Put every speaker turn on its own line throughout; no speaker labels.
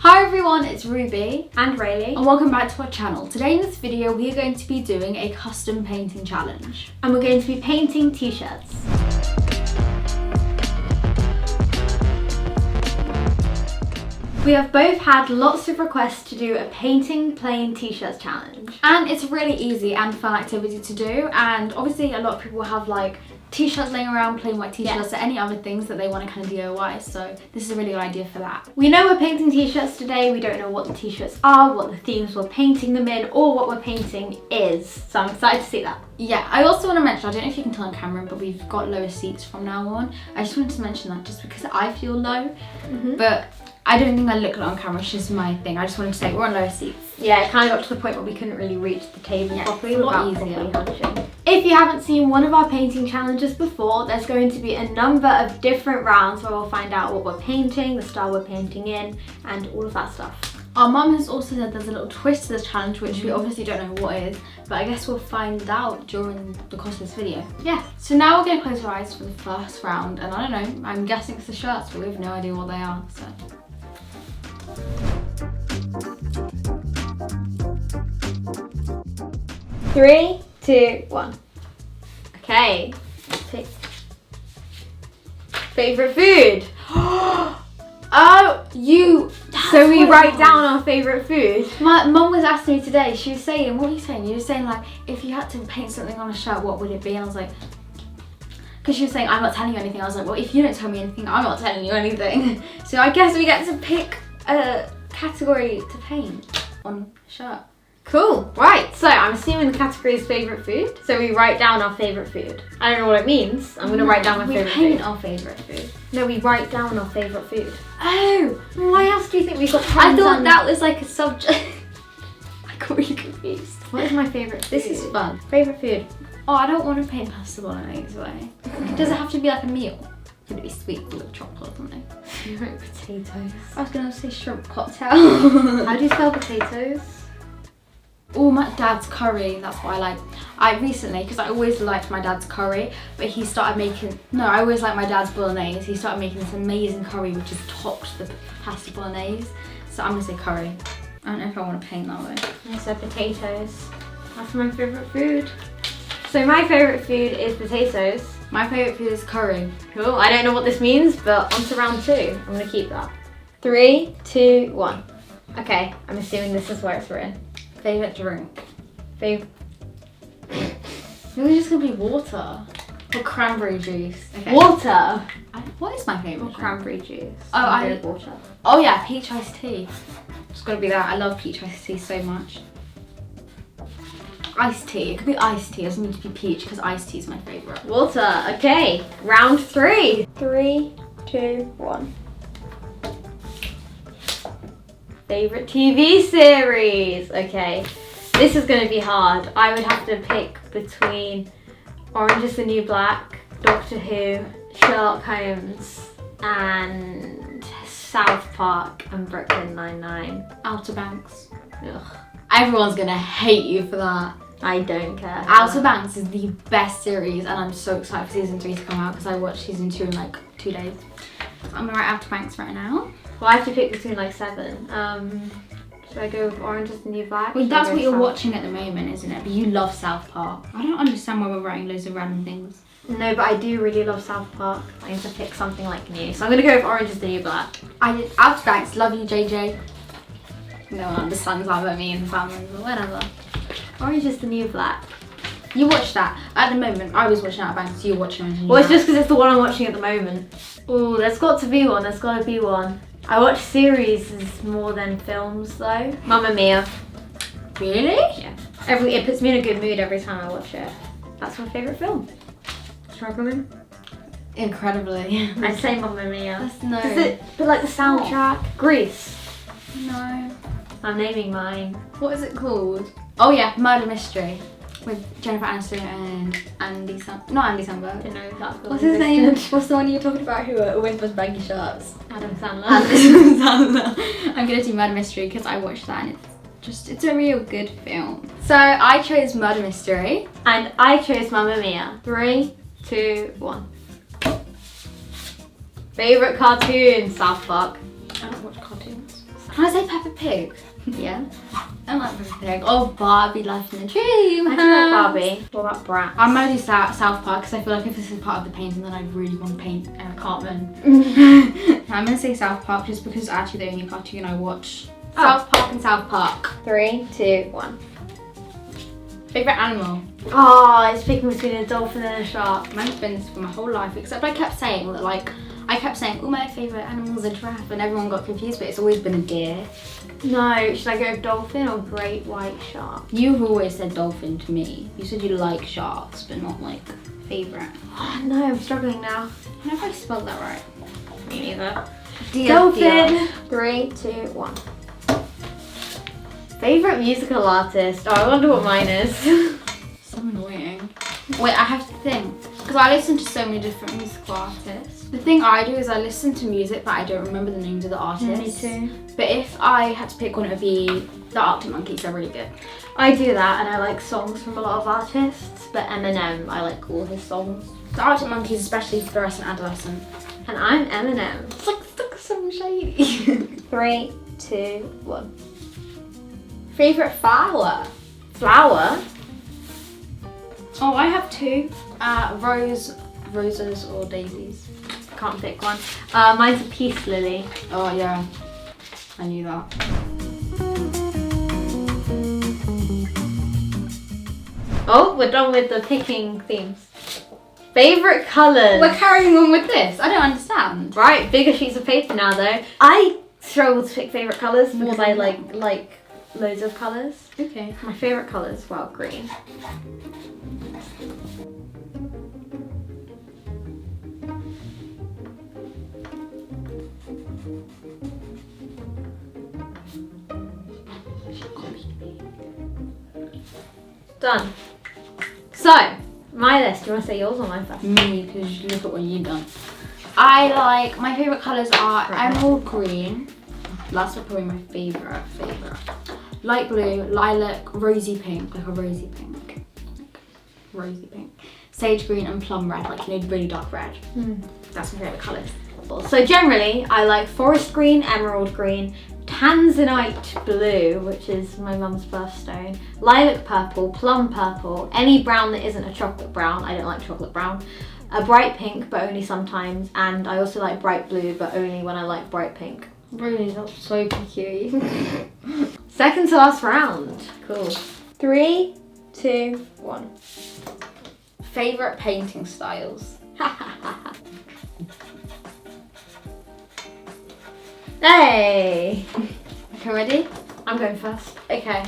Hi everyone, it's Ruby
and Raylee
and welcome back to our channel. Today in this video we are going to be doing a custom painting challenge.
And we're going to be painting t-shirts. We have both had lots of requests to do a painting plain t-shirts challenge.
And it's a really easy and fun activity to do, and obviously a lot of people have like t-shirts laying around, plain white t-shirts, or any other things that they want to kind of DIY, so this is a really good idea for that.
We know we're painting t-shirts today, we don't know what the t-shirts are, what the themes we're painting them in, or what we're painting is, so I'm excited to see that.
Yeah, I also want to mention, I don't know if you can tell on camera, but we've got lower seats from now on. I just wanted to mention that just because I feel low, but I don't think I look low on camera, it's just my thing. I just wanted to say we're on lower seats.
Yeah, it kind of got to the point where we couldn't really reach the table properly without
easier.
properly hunching. If you haven't seen one of our painting challenges before, there's going to be a number of different rounds where we'll find out what we're painting, the style we're painting in, and all of that stuff.
Our mum has also said there's a little twist to this challenge, which we obviously don't know what it is, but I guess we'll find out during the course of this video.
Yeah.
So now we're going to close our eyes for the first round, and I don't know, I'm guessing it's the shirts, but we have no idea what they are, so.
Three, two, one. Okay. Favorite food.
Oh, you.
So we write down our favorite food.
My mum was asking me today. She was saying, "What are you saying?" You were saying like, if you had to paint something on a shirt, what would it be? And I was like, because she was saying, "I'm not telling you anything." I was like, "Well, if you don't tell me anything, I'm not telling you anything." So I guess we get to pick a category to paint on a shirt.
Cool. Right. So I'm assuming the category is favorite food. So we write down our favorite food. I don't know what it means. I'm gonna write down my favorite food.
We paint our favorite food.
No, we write down our favorite food.
Oh,
why else do you think we got pens?
I thought that was like a subject. I got really confused.
What is my favorite food?
This is fun.
Favorite food.
Oh, I don't want to paint pasta bolognese way. Does it have to be like a meal? Could it be sweet with chocolate or something?
You wrote potatoes.
I was gonna say shrimp cocktail.
How do you spell potatoes?
Oh, my dad's curry, that's what I like. I recently, because I always liked my dad's curry, but he started making, I always liked my dad's bolognese. He started making this amazing curry which has topped the pasta bolognese. So I'm gonna say curry. I don't know if I want to paint that way.
I said potatoes. That's my favorite food. So my favorite food is potatoes.
My favorite food is curry.
Cool, I don't know what this means, but on to round two. I'm gonna keep that. 3, 2, 1. Okay, I'm assuming this is where it's written.
Favorite drink.
Maybe
Maybe it's just gonna be water. Or cranberry juice. Okay.
Water.
What is my favorite?
Cranberry juice.
Oh,
water.
Oh yeah, peach iced tea. It's gotta be that. I love peach iced tea so much. Iced tea. It could be iced tea. It doesn't need to be peach because iced tea is my favorite.
Water. Okay. Round 3. 3, 2, 1. Favorite TV series. Okay. This is going to be hard. I would have to pick between Orange is the New Black, Doctor Who, Sherlock Holmes, and South Park and Brooklyn Nine-Nine.
Outer Banks.
Ugh.
Everyone's gonna hate you for that.
I don't care.
Outer Banks is the best series, and I'm so excited for season 3 to come out because I watched season 2 in like 2 days. I'm gonna write Outer Banks right now.
Well, I have to pick between like 7. Should I go with Orange is the New Black?
Well, that's what you're watching at the moment, isn't it? But you love South Park. I don't understand why we're writing loads of random things.
No, but I do really love South Park. I need to pick something like new. So I'm gonna go with Orange is the New Black.
I did Outer Banks. Love you, JJ. No one understands that but me and family, but whatever.
Orange is the New Black.
You watch that. At the moment, I was watching Outer Banks, you're watching Orange is the New
Well, it's
Black.
just because it's the one I'm watching at the moment. Oh, there's got to be one. There's got to be one. I watch series more than films though. Mamma Mia.
Really?
Yeah. It puts me in a good mood every time I watch it. That's my favourite film. Struggling?
Incredibly.
I'd say Mamma Mia.
That's no.
Does it? But like the soundtrack. Grease.
No.
I'm naming mine.
What is it called? Oh yeah, Murder Mystery. With Jennifer Aniston and Andy Samberg. Not Andy Samberg.
I don't know if that's
What's his name? What's the one you were talking about who always wears baggy shirts?
Adam Sandler.
Adam Sandler. I'm gonna do Murder Mystery because I watched that and it's a real good film. So I chose Murder Mystery.
And I chose Mamma Mia. 3, 2, 1. Favorite cartoon? South Park.
I don't watch cartoons. Can I say Peppa Pig?
Yeah.
I like Peppa Pig. Oh, Barbie, Life in the Dream.
I do like Barbie. What about Bratz?
I'm gonna do South Park because I feel like if this is part of the painting, then I really want to paint Cartman. I'm gonna say South Park just because it's actually the only cartoon I watch. South Park and South Park.
3, 2, 1.
Favorite animal?
Oh, it's picking between a dolphin and a shark.
Mine's been this for my whole life, except I kept saying that, like, oh, my favourite animal's a giraffe, and everyone got confused, but it's always been a deer.
No, should I go with dolphin or great white shark?
You've always said dolphin to me. You said you like sharks, but not, like, favourite.
Oh, no, I'm struggling now.
I don't know if I spelled that right.
Me neither.
Dolphin.
Deer. 3, 2, 1. Favourite musical artist? Oh, I wonder what mine is.
So annoying. Wait, I have to think. Because I listen to so many different musical artists. The thing I do is I listen to music, but I don't remember the names of the artists.
Me too.
But if I had to pick one, it would be the Arctic Monkeys. They're really good.
I do that, and I like songs from a lot of artists, but Eminem, I like all his songs.
The Arctic Monkeys, especially fluorescent adolescent.
And I'm Eminem.
It's like so shady.
3, 2, 1.
Favorite flower?
Flower?
Oh, I have two. Roses or daisies.
Can't pick one. Mine's a peace lily.
Oh yeah, I knew that.
Oh, we're done with the picking themes. Favorite colours?
We're carrying on with this. I don't understand.
Right, bigger sheets of paper now though. I struggle to pick favourite colours because I like loads of colours.
Okay.
My favourite colours, well, green. Done. So, my list. Do you want to say yours or mine first?
Me, because look at what you've done. My favourite colours are emerald green. That's probably my favourite. Light blue, lilac, rosy pink, like a rosy pink. Rosy pink. Sage green and plum red, like really dark red. That's my favourite colours.
So generally, I like forest green, emerald green, tanzanite blue, which is my mum's birthstone, lilac purple, plum purple, any brown that isn't a chocolate brown. I don't like chocolate brown. A bright pink, but only sometimes, and I also like bright blue, but only when I like bright pink.
Really, that's so picky.
Second to last round. Cool. 3, 2, 1.
Favourite painting styles?
Hey!
Okay, ready?
I'm going first.
Okay.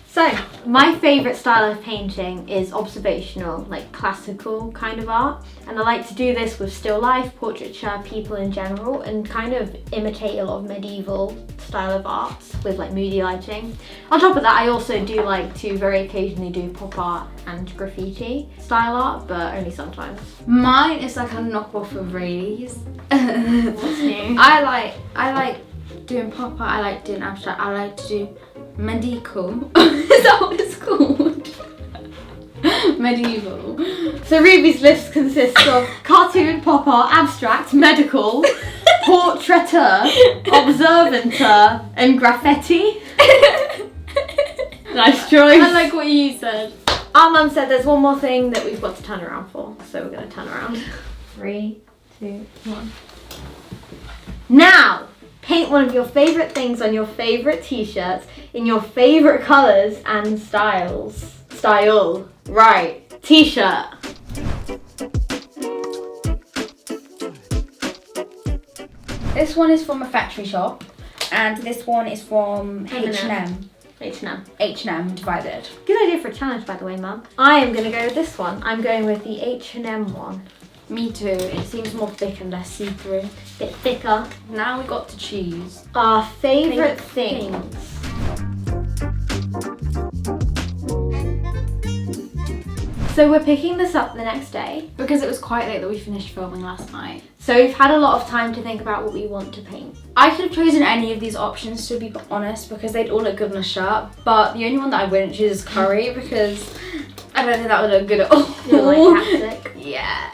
So, my favourite style of painting is observational, like classical kind of art. And I like to do this with still life, portraiture, people in general, and kind of imitate a lot of medieval style of art with like moody lighting. On top of that, I also do like to very occasionally do pop art and graffiti style art, but only sometimes.
Mine is like a knockoff of Raylee's.
What's new?
I like doing pop art, I like doing abstract, I like to do medical. Is that what it's called? Medieval.
So Ruby's list consists of cartoon, pop art, abstract, medical, portraiture, observanter, and graffiti. Nice choice.
I like what you said.
Our mum said there's one more thing that we've got to turn around for, so we're going to turn around. 3, 2, 1. Now, paint one of your favourite things on your favourite t-shirts in your favourite colours and styles. Style. Right. T-shirt.
This one is from a factory shop, and this one is from
M&M.
H&M.
H&M.
H&M divided.
Good idea for a challenge, by the way, Mum. I am going to go with this one. I'm going with the H&M one.
Me too. It seems more thick and less see-through.
Bit thicker.
Now we got to choose
Our favourite things. So we're picking this up the next day.
because it was quite late that we finished filming last night.
So we've had a lot of time to think about what we want to paint.
I could have chosen any of these options, to be honest, because they'd all look good on a shirt, but the only one that I wouldn't choose is curry because I don't think that would look good at all.
You're like haptic.
Yeah.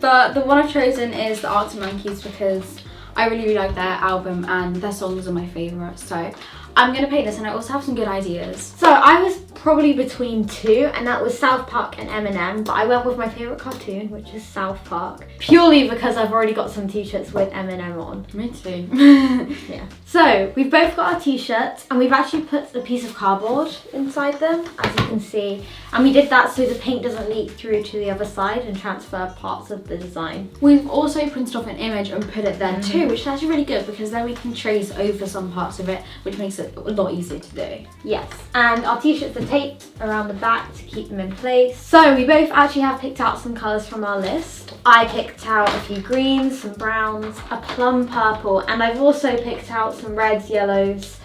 But the one I've chosen is the Arctic Monkeys because I really like their album and their songs are my favourite. So I'm going to paint this, and I also have some good ideas.
So I was probably between two, and that was South Park and Eminem, but I went with my favourite cartoon, which is South Park, purely because I've already got some t-shirts with Eminem on.
Me too.
Yeah. So we've both got our t-shirts, and we've actually put a piece of cardboard inside them, as you can see. And we did that so the paint doesn't leak through to the other side and transfer parts of the design.
We've also printed off an image and put it there too, which is actually really good because then we can trace over some parts of it, which makes it a lot easier to do.
Yes, and our t-shirts are taped around the back to keep them in place. So we both actually have picked out some colours from our list. I picked out a few greens, some browns, a plum purple, and I've also picked out some reds, yellows,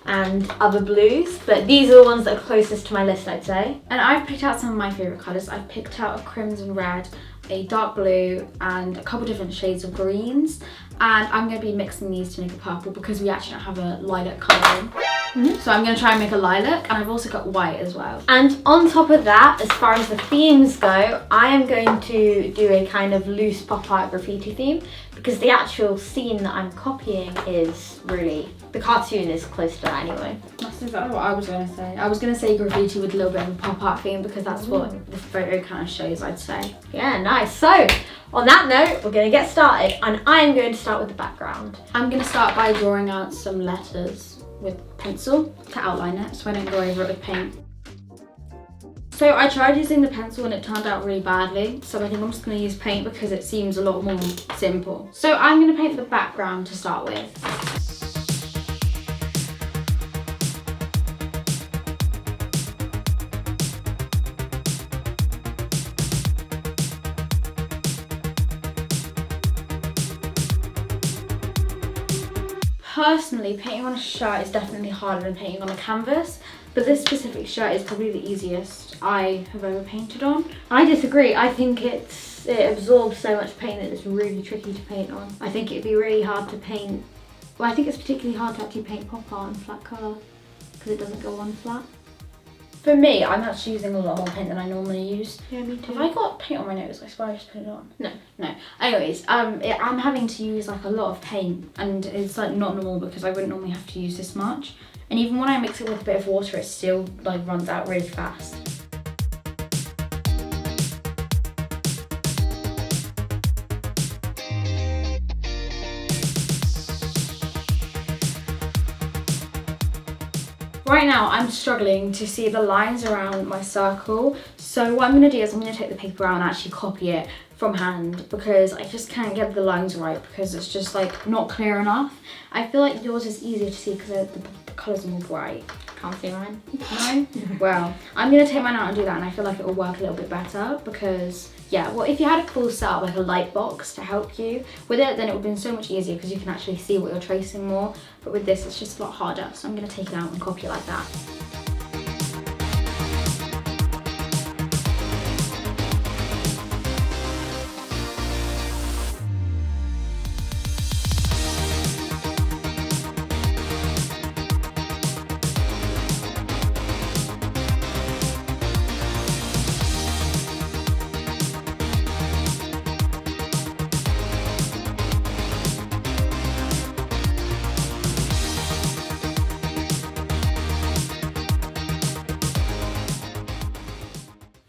and other blues, but these are the ones that are closest to my list, I'd say.
And I've picked out some of my favourite colours. I've picked out a crimson red, a dark blue, and a couple different shades of greens. And I'm going to be mixing these to make a purple because we actually don't have a lilac colour in. So I'm going to try and make a lilac, and I've also got white as well.
And on top of that, as far as the themes go, I am going to do a kind of loose pop art graffiti theme because the actual scene that I'm copying is really, the cartoon is close to that anyway.
That's exactly what I was going to say. I was going to say graffiti with a little bit of a pop art theme because that's what this photo kind of shows, I'd say.
Yeah, nice. So on that note, we're going to get started, and I'm going to start with the background.
I'm going to start by drawing out some letters with pencil to outline it so I don't go over it with paint. So I tried using the pencil and it turned out really badly, so I think I'm just going to use paint because it seems a lot more simple. So I'm going to paint the background to start with. Personally, painting on a shirt is definitely harder than painting on a canvas, but this specific shirt is probably the easiest I have ever painted on.
I disagree. I think it absorbs so much paint that it's really tricky to paint on. I think it'd be really hard to paint, well, I think it's particularly hard to actually paint pop art in flat colour because it doesn't go on flat.
For me, I'm actually using a lot more paint than I normally use.
Yeah, me too.
Have I got paint on my nose? I swear I just put it on.
No.
No. Anyways, I'm having to use like a lot of paint, and it's like not normal because I wouldn't normally have to use this much. And even when I mix it with a bit of water, it still like runs out really fast. Right now, I'm struggling to see the lines around my circle. So what I'm going to do is I'm going to take the paper out and actually copy it from hand because I just can't get the lines right because it's just like not clear enough. I feel like yours is easier to see because the colours are more bright.
Can't see mine.
No? Well, I'm going to take mine out and do that, and I feel like it will work a little bit better because, yeah, well, if you had a full setup, like a light box to help you with it, then it would have been so much easier because you can actually see what you're tracing more. But with this, it's just a lot harder. So I'm going to take it out and copy it like that.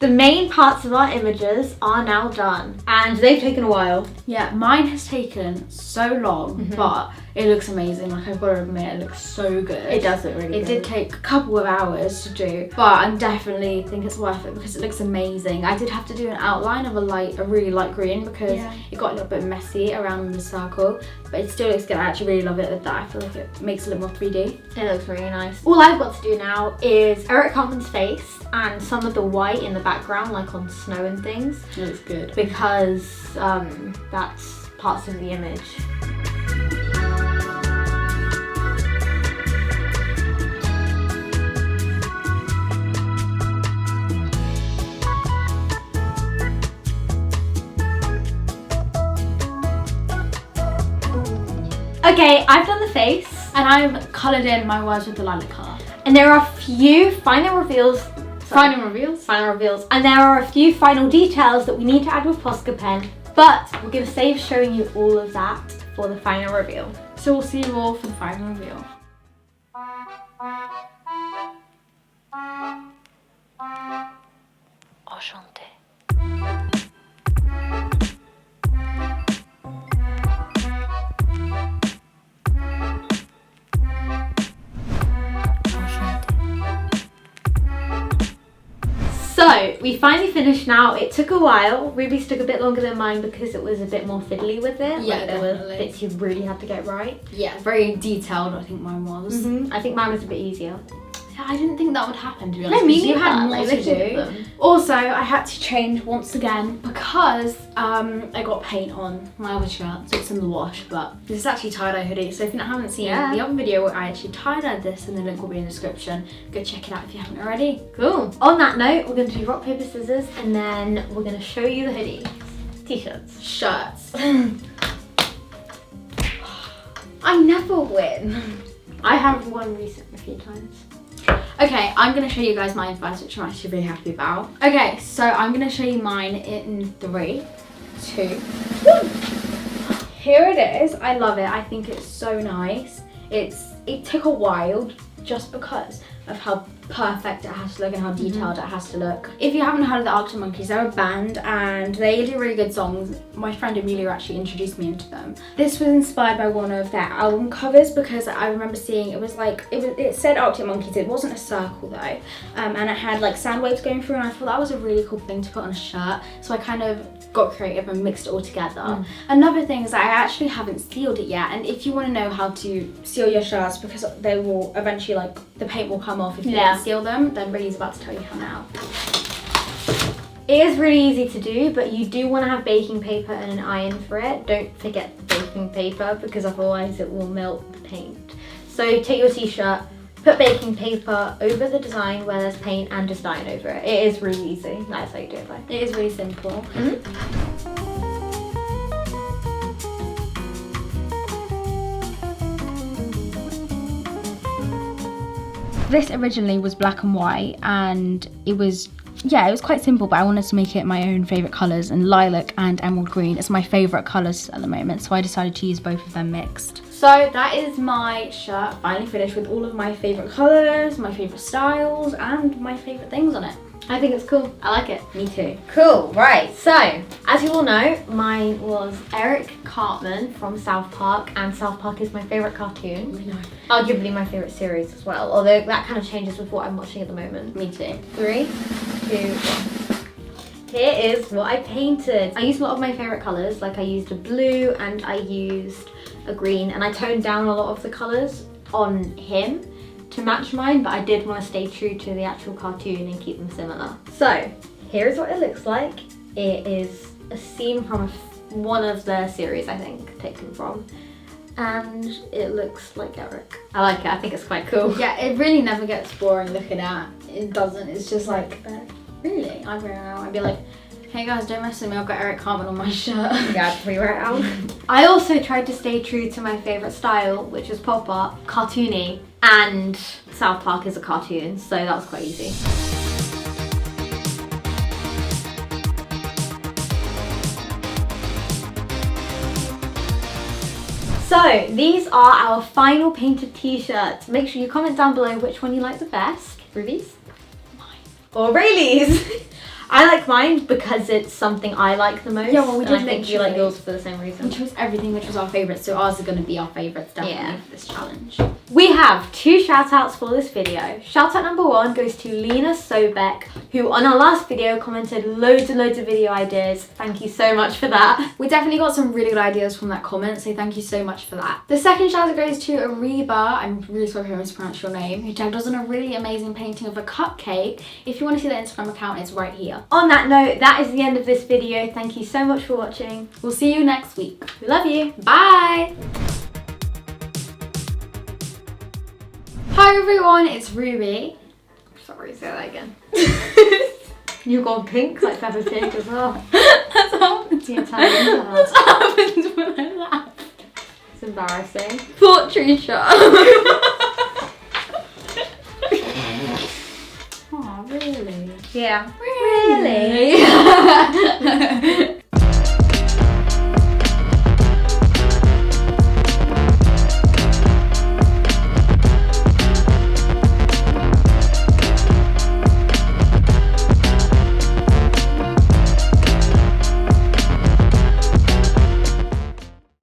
The main parts of our images are now done, and they've taken a while.
Yeah, mine has taken so long, but it looks amazing. Like, I've got to admit, it looks so good.
It does look really good.
It did take a couple of hours to do, but I definitely think it's worth it because it looks amazing. I did have to do an outline of a really light green because it got a little bit messy around the circle, but it still looks good. I actually really love it with that. I feel like it makes it look more 3D.
It looks really nice. All I've got to do now is Eric Cartman's face and some of the white in the background, like on snow and things.
It looks good.
Because that's parts of the image. Okay, I've done the face.
And I've coloured in my words with the lilac colour.
And there are a few final reveals.
Final reveals?
Final reveals. And there are a few final details that we need to add with Posca pen. But we're going to save showing you all of that for the final reveal.
So we'll see you all for the final reveal.
So we finally finished now. It took a while. Ruby's took a bit longer than mine because it was a bit more fiddly with it.
Yeah,
like, there were
definitely.
bits you really had to get right.
Yeah, very detailed I think mine was.
I think mine was a bit easier.
Yeah, I didn't think that would happen, to be honest.
No, me
because you had
neither,
more
like,
to
looking at
do.
them.
Also, I had to change once again because I got paint on my other shirt, so it's in the wash. But this is actually tie-dye hoodie, so if you haven't seen the other video where I actually tie-dyed this, and the link will be in the description, go check it out if you haven't already.
Cool. On that note, we're going to do rock, paper, scissors, and then we're going to show you the hoodies. T-shirts.
Shirts. I never win.
I have won recently a few times.
Okay, I'm going to show you guys mine first, which I'm actually really happy about. Okay, so I'm going to show you mine in 3, 2, 1. Here it is. I love it. I think it's so nice. It took a while just because of how perfect it has to look and how detailed it has to look. If you haven't heard of the Arctic Monkeys, they're a band and they do really good songs. My friend Amelia actually introduced me into them. This was inspired by one of their album covers because I remember seeing it said Arctic Monkeys. It wasn't a circle though, and it had like sound waves going through, and I thought that was a really cool thing to put on a shirt. So I kind of got creative and mixed it all together. Another thing is that I actually haven't sealed it yet, and if you want to know how to seal your shirts, because they will eventually, like, the paint will come off if you don't seal them, then Raylee's about to tell you how now.
It is really easy to do, but you do want to have baking paper and an iron for it. Don't forget the baking paper because otherwise it will melt the paint. So take your t-shirt, put baking paper over the design where there's paint and just iron over it. It is really easy. That's how you do it though.
It is really simple. This originally was black and white, and it was quite simple, but I wanted to make it my own favourite colours, and lilac and emerald green is my favourite colours at the moment, so I decided to use both of them mixed. So that is my shirt finally finished with all of my favourite colours, my favourite styles, and my favourite things on it.
I think it's cool.
I like it.
Me too. Cool, right. So, as you all know, mine was Eric Cartman from South Park, and South Park is my favourite cartoon.
I know.
Arguably my favourite series as well, although that kind of changes with what I'm watching at the moment.
Me too.
3, 2, 1. Here is what I painted. I used a lot of my favourite colours, like I used a blue and I used a green, and I toned down a lot of the colours on him to match mine, but I did want to stay true to the actual cartoon and keep them similar. So here's what it looks like. It is a scene from one of the series, I think, taken from, and it looks like Eric. I like it. I think it's quite cool.
Yeah, it really never gets boring looking at. It doesn't. It's just like, really? I'd wear it out. I'd be like, hey guys, don't mess with me. I've got Eric Cartman on my shirt.
Yeah, I'd wear it out. I also tried to stay true to my favourite style, which is pop art, cartoony, and South Park is a cartoon, so that was quite easy. So these are our final painted t-shirts. Make sure you comment down below which one you like the best. Ruby's? Mine. Or Raylee's. I like mine because it's something I like the most.
Yeah, well, we did
I think you like yours for the same reason.
We chose everything which was our favourite, so ours are going to be our favourites definitely for this challenge.
We have 2 shout outs for this video. Shout out number 1 goes to Lena Sobek, who on our last video commented loads and loads of video ideas. Thank you so much for that.
We definitely got some really good ideas from that comment, so thank you so much for that. The second shout out goes to Ariba, I'm really sorry if I mispronounced your name, who tagged us in a really amazing painting of a cupcake. If you want to see the Instagram account, it's right here.
On that note, that is the end of this video. Thank you so much for watching.
We'll see you next week.
We love you.
Bye! Hi everyone, it's Ruby.
Sorry, say that again. You've gone pink like Peppa Pig as well.
That's what happens.
The Italian child.
That's what happens when I laugh.
It's embarrassing.
Portrait shot. Oh, really?
Yeah.
Really?